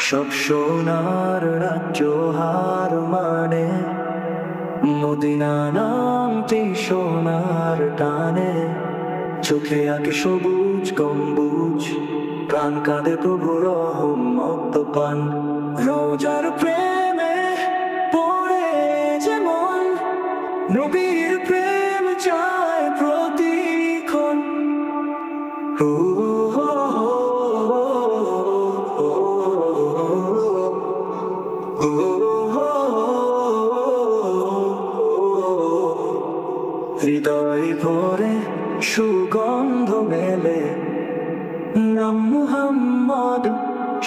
সব সোনার রাজ্য হার মানে, মদিনা নামটি সোনার টানে। চোখে আঁকে সবুজ গম্বুজ, প্রাণ কাঁদে প্রভু রহমত পান। রোজার প্রেমে পড়ে যেমন, নবীর প্রেম চায় প্রতিক্ষণ। হৃদয় ভরে সুগন্ধ মেলে, নাম মুহাম্মদ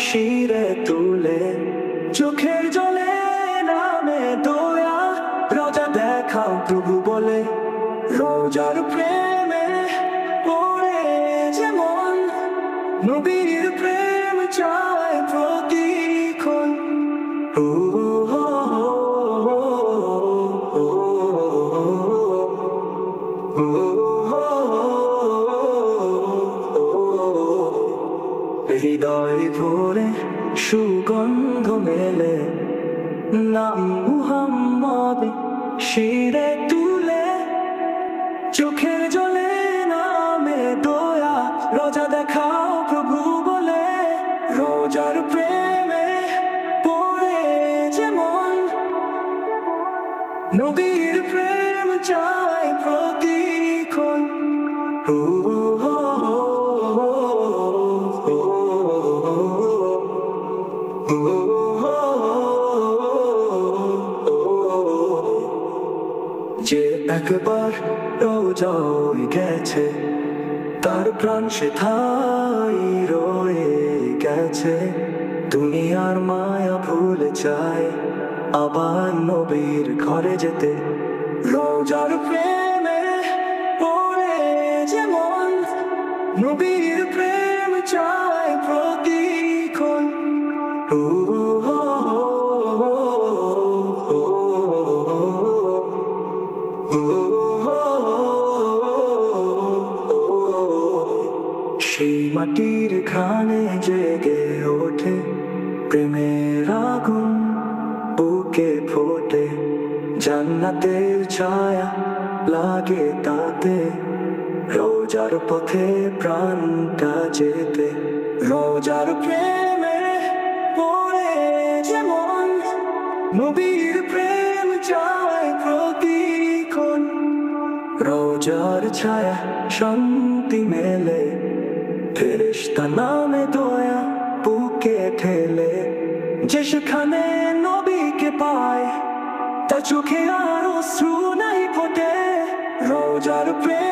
শিরে তুলে। চোখের জলে নামে দয়া, রোজা দেখাও প্রভু বলে। রোজার প্রেমে পড়ে যেমন, নবীর প্রেম চায় প্রতিক্ষণ। হৃদয় ভরে সুগন্ধ মেলে, নাম মুহাম্মদ শিরে তুলে। চোখের জলে নামে দয়া, রোজা দেখাও প্রভু বলে। রোজার প্রেমে পড়ে যেমন, নবীর প্রেম চায় প্রতিক্ষণ। যে একবার রোজা গেছে, তার প্রাণ সে ঠাই রয়ে গেছে। দুনিয়ার মায়া ভুলে চায় আবার নবীর ঘরে যেতে। রোজার প্রেমে পড়ে যেমন, নবীর প্রেম চায় প্রতিক্ষণ। সেই মাটির ঘানে জেগে ওঠে প্রেমের আগুন, বুকে ফোটে জান্নাতের ছায়া লাগে তাতে। রোজার পথে প্রাণটা যেতে। রোজার প্রেমে পড়ে যেমন, নবীর প্রেম চায় প্রতিক্ষণ। রোজার ছায়া শান্তি মেলে, ফেরেশতা নামে দয়া বুকে ঠেলে। যে সেখানে নবীকে পায়, তার চোখে আর অশ্রু নাই ফোটে। রোজার প্রেম